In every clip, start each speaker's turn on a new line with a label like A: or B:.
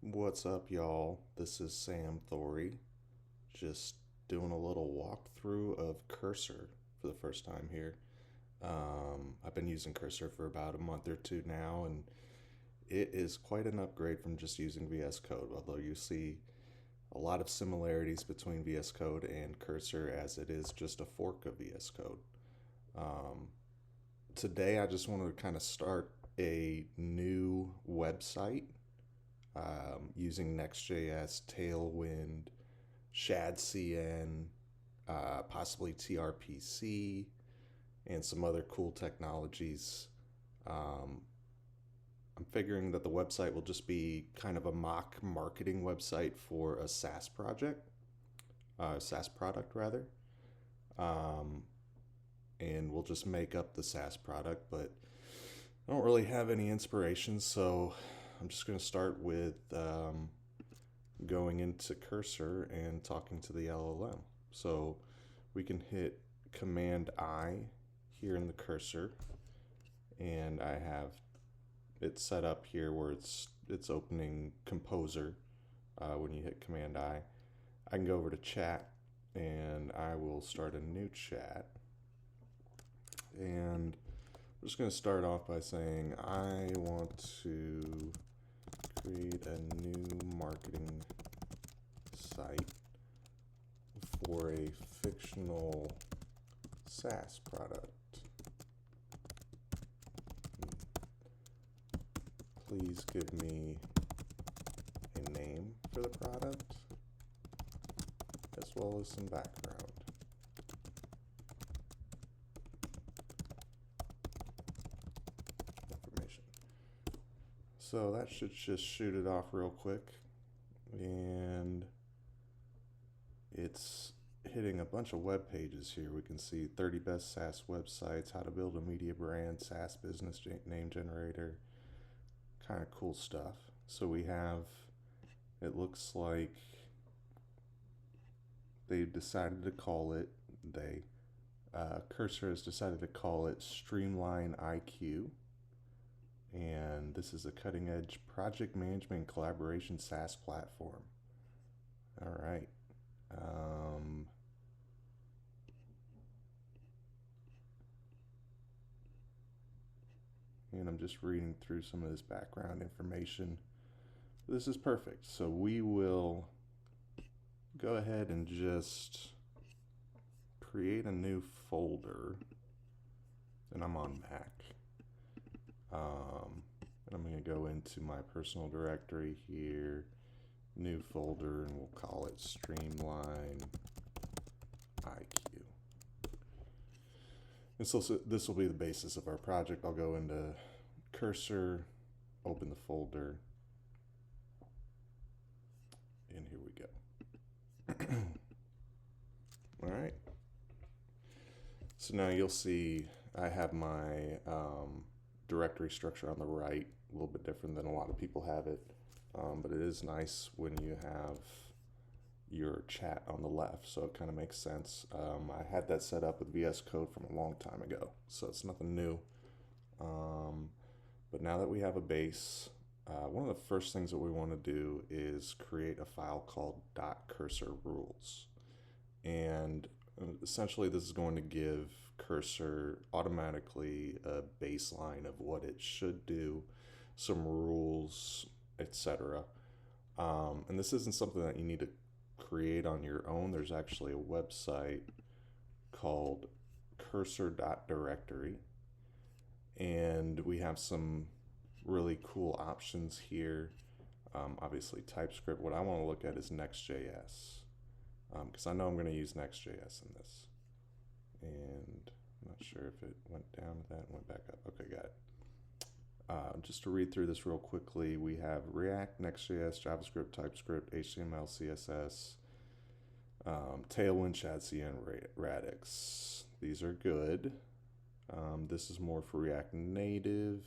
A: What's up, y'all? This is Sam Thory, just doing a little walkthrough of Cursor for the first time here. I've been using Cursor for about a month or two now, and it is quite an upgrade from just using VS Code, although you see a lot of similarities between VS Code and Cursor as it is just a fork of VS Code. Um, Today, I just want to kind of start a new website using Next.js, Tailwind, ShadCN, possibly tRPC, and some other cool technologies. Um, I'm figuring that the website will just be kind of a mock marketing website for a SaaS project, SaaS product rather. Um, and we'll just make up the SaaS product, but I don't really have any inspiration, so I'm just going to start with going into Cursor and talking to the LLM. So we can hit Command I here in the Cursor, and I have it set up here where it's opening Composer. When you hit Command I can go over to chat, and I will start a new chat. And I'm just going to start off by saying I want to create a new marketing site for a fictional SaaS product. Please give me a name for the product as well as some background. Information. So that should just shoot it off real quick, and it's hitting a bunch of web pages here. We can see 30 best SaaS websites, how to build a media brand, SaaS business name generator, kind of cool stuff. So we have, it looks like they decided to call it, Cursor has decided to call it Streamline IQ. And this is a cutting edge project management collaboration SaaS platform. All right. And I'm just reading through some of this background information. This is perfect. So we will go ahead and just create a new folder. And I'm on Mac. And I'm going to go into my personal directory here, new folder, and we'll call it Streamline IQ. And so this will be the basis of our project. I'll go into Cursor, open the folder, and here we go. All right. So now you'll see I have my directory structure on the right, a little bit different than a lot of people have it, but it is nice when you have your chat on the left, so it kind of makes sense. I had that set up with VS Code from a long time ago, so it's nothing new. But now that we have a base, one of the first things that we want to do is create a file called .cursorrules. And essentially this is going to give Cursor automatically a baseline of what it should do, some rules, etc. And this isn't something that you need to create on your own. There's actually a website called cursor.directory, and we have some really cool options here. Obviously TypeScript. What I want to look at is Next.js, because I know I'm going to use Next.js in this. And I'm not sure if it went down with that and went back up. Okay, got it. Just to read through this real quickly, we have React, Next.js, JavaScript, TypeScript, HTML, CSS, Tailwind, ShadCN, Radix. These are good. This is more for React Native.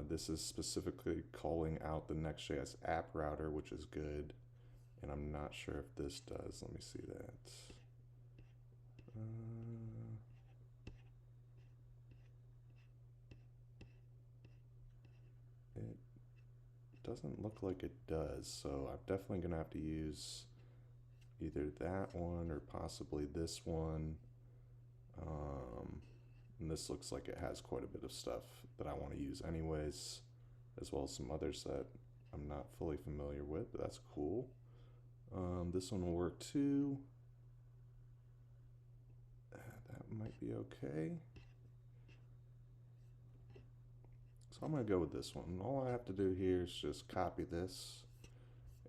A: This is specifically calling out the Next.js app router, which is good. And I'm not sure if this does. Let me see that. It doesn't look like it does, so I'm definitely gonna have to use either that one or possibly this one. And this looks like it has quite a bit of stuff that I want to use anyways, as well as some others that I'm not fully familiar with, but that's cool. This one will work too. That might be okay. So I'm going to go with this one. All I have to do here is just copy this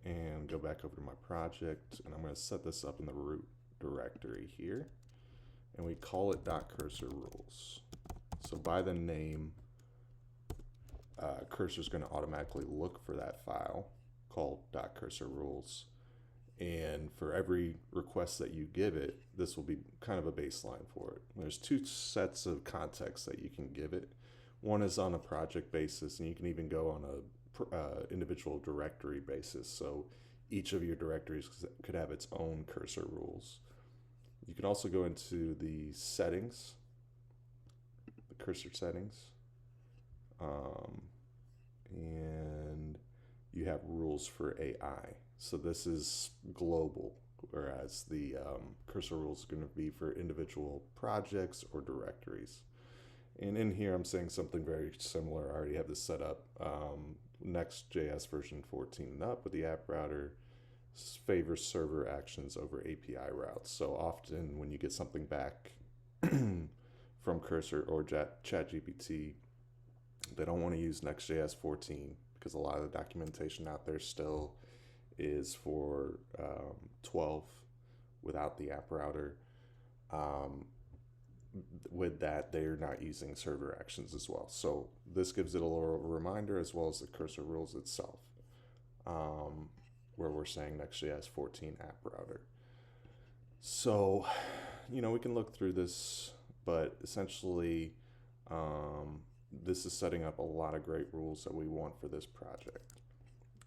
A: and go back over to my project, and I'm going to set this up in the root directory here, and we call it .cursorRules. So by the name, Cursor is going to automatically look for that file called .cursorRules, and for every request that you give it, this will be kind of a baseline for it. There's two sets of context that you can give it. One is on a project basis, and you can even go on a individual directory basis. So each of your directories could have its own cursor rules. You can also go into the settings, the cursor settings, and you have rules for AI. So this is global, whereas the cursor rules are going to be for individual projects or directories. And in here, I'm saying something very similar. I already have this set up. Next.js version 14 and up, with the app router favors server actions over API routes. So often when you get something back from Cursor or ChatGPT, they don't want to use Next.js 14 because a lot of the documentation out there still is for 12 without the app router. With that, they're not using server actions as well. So this gives it a little reminder, as well as the cursor rules itself, where we're saying Next.js 14 app router. So, we can look through this, but essentially, this is setting up a lot of great rules that we want for this project.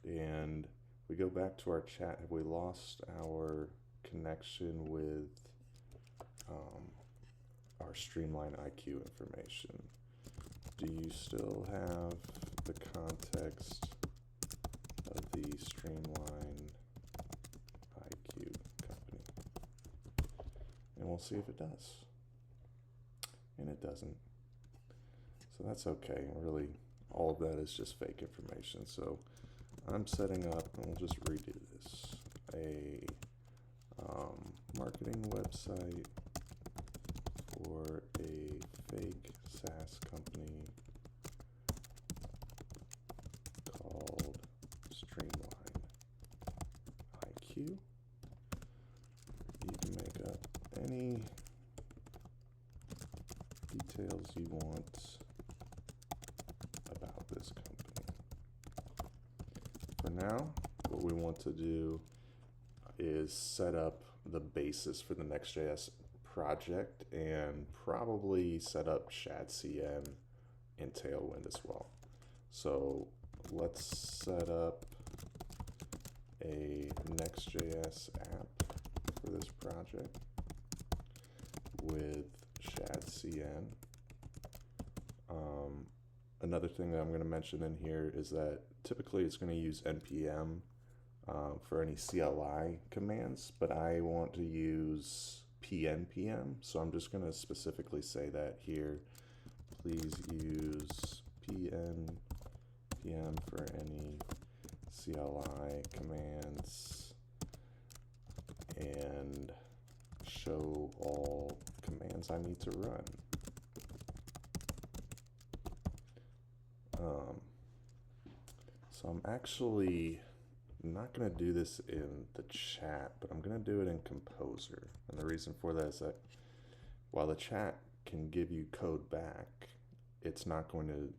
A: And we go back to our chat. Have we lost our connection with our Streamline IQ information? Do you still have the context of the Streamline IQ company? And we'll see if it does. And it doesn't. So that's okay. Really, all of that is just fake information. So I'm setting up, and we'll just redo this, a marketing website for a fake SaaS company called Streamline IQ. You can make up any details you want about this company. For now, what we want to do is set up the basis for the Next.js project and probably set up ShadCN and Tailwind as well. So let's set up a Next.js app for this project with ShadCN. Another thing that I'm going to mention in here is that typically it's going to use npm for any CLI commands, but I want to use pnpm, so I'm just going to specifically say that here. Please use pnpm for any CLI commands and show all commands I need to run. So I'm actually not going to do this in the chat, but I'm going to do it in Composer. And the reason for that is that while the chat can give you code back, it's not going to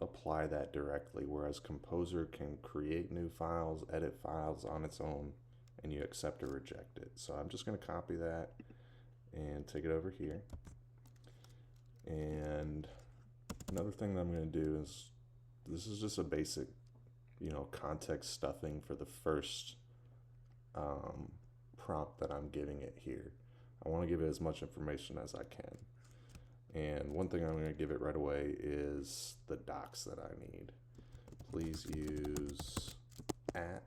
A: apply that directly, whereas Composer can create new files, edit files on its own, and you accept or reject it. So I'm just going to copy that and take it over here. And another thing that I'm going to do is, this is just a basic, context stuffing for the first prompt that I'm giving it here. I want to give it as much information as I can. And one thing I'm going to give it right away is the docs that I need. please use at,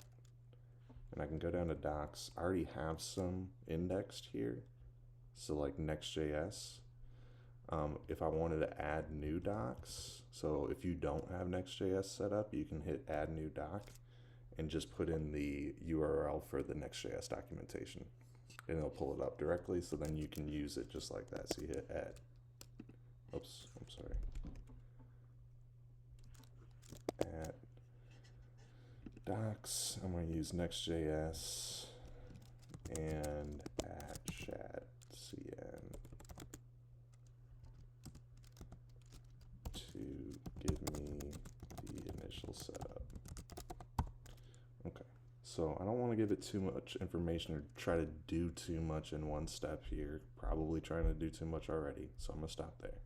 A: and I can go down to docs. I already have some indexed here, so like Next.js. If I wanted to add new docs, so if you don't have Next.js set up, you can hit add new doc and just put in the URL for the Next.js documentation, and it'll pull it up directly, so then you can use it just like that. So you hit add. Oops, I'm sorry. Add docs. I'm going to use Next.js and add ShadCN to give me the initial setup. Okay, so I don't want to give it too much information or try to do too much in one step here. Probably trying to do too much already, so I'm going to stop there.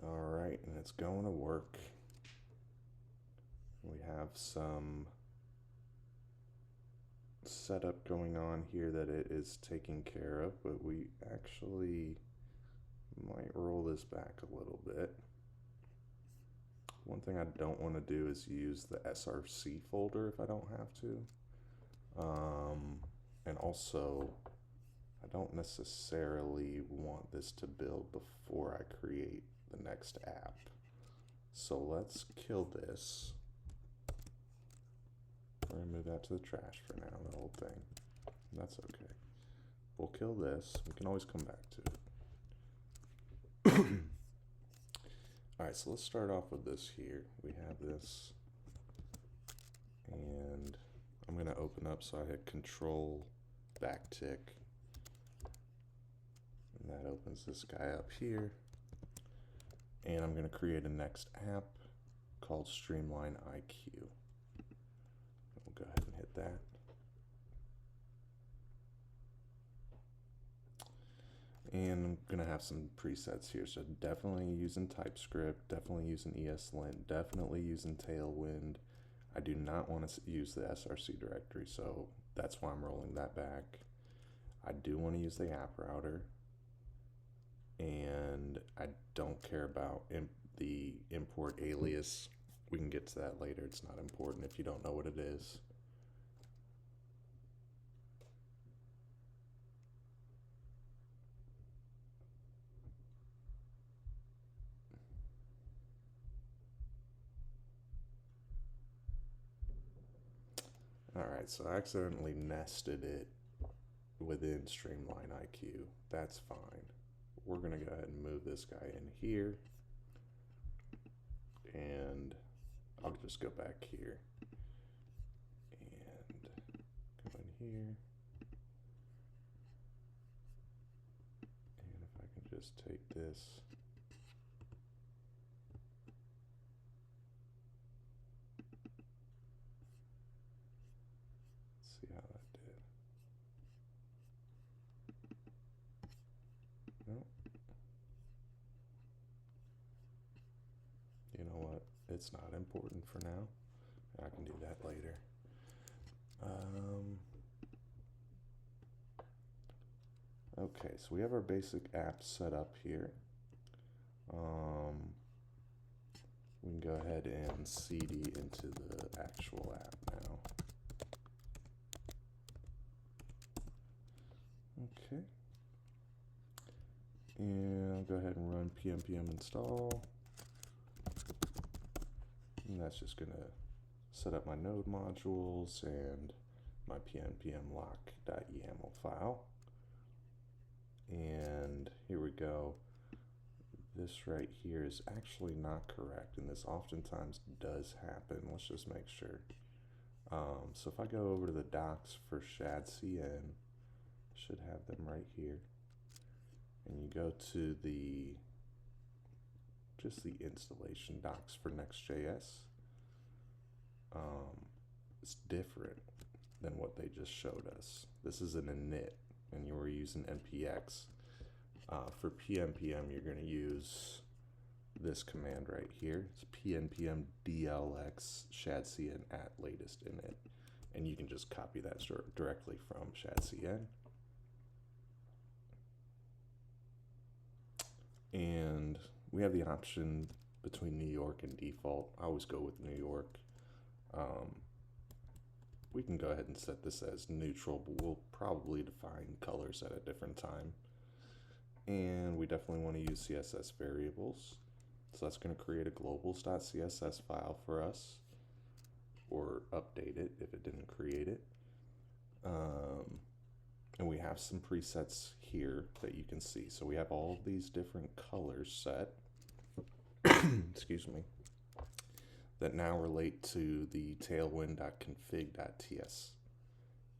A: All right, and it's going to work. We have some setup going on here that it is taking care of, but we actually might roll this back a little bit. One thing I don't want to do is use the SRC folder if I don't have to. And also, I don't necessarily want this to build before I create the next app. So let's kill this. We're gonna move that to the trash for now, the whole thing. That's okay. We'll kill this. We can always come back to it. All right, so let's start off with this here. We have this, and I'm gonna open up, so I hit Control backtick, and that opens this guy up here. And I'm gonna create a next app called Streamline IQ. We'll go ahead and hit that. And I'm gonna have some presets here. So definitely using TypeScript, definitely using ESLint, definitely using Tailwind. I do not want to use the SRC directory, so that's why I'm rolling that back. I do want to use the app router, and I don't care about the import alias. We can get to that later. It's not important if you don't know what it is. All right, so I accidentally nested it within Streamline IQ. That's fine. We're gonna go ahead and move this guy in here, and I'll just go back here and go in here. And if I can just take this, let's see how that did. Nope. You know what? It's not important for now. I can do that later. Okay, so we have our basic app set up here. We can go ahead and CD into the actual app now. Okay. And I'll go ahead and run pm install. And that's just gonna set up my node modules and my pnpm lock.yaml file. And here we go. This right here is actually not correct, and this oftentimes does happen. Let's just make sure. So if I go over to the docs for ShadCN, should have them right here, and you go to just the installation docs for Next.js, it's different than what they just showed us. This is an init, and you were using npx. For pnpm, you're going to use this command right here. It's pnpm dlx ShadCN at latest init, and you can just copy that directly from ShadCN. we have the option between New York and default. I always go with New York. We can go ahead and set this as neutral, but we'll probably define colors at a different time. And we definitely want to use CSS variables. So that's going to create a globals.css file for us, or update it if it didn't create it. And we have some presets here that you can see. So we have all of these different colors set, excuse me, that now relate to the tailwind.config.ts.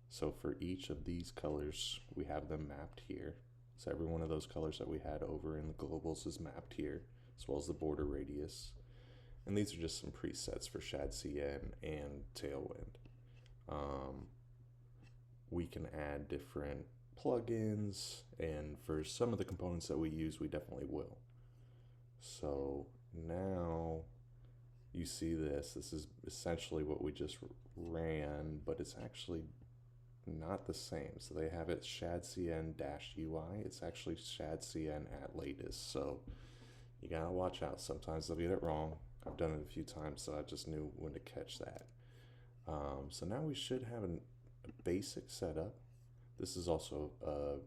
A: So for each of these colors, we have them mapped here. So every one of those colors that we had over in the globals is mapped here, as well as the border radius. And these are just some presets for ShadCN and Tailwind. We can add different plugins, and for some of the components that we use, we definitely will. So now you see this. This is essentially what we just ran, but it's actually not the same. So they have it ShadCN-UI. It's actually ShadCN at latest. So you gotta watch out. Sometimes they'll get it wrong. I've done it a few times, so I just knew when to catch that. So now we should have a basic setup. This is also a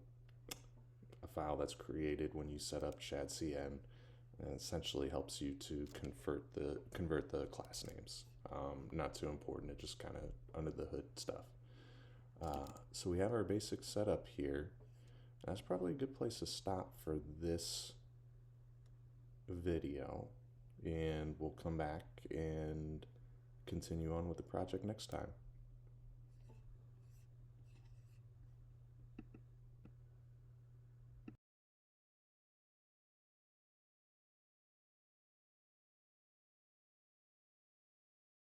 A: file that's created when you set up ShadCN, and essentially helps you to convert the class names. Not too important, it just kind of under the hood stuff. So we have our basic setup here. That's probably a good place to stop for this video, and we'll come back and continue on with the project next time.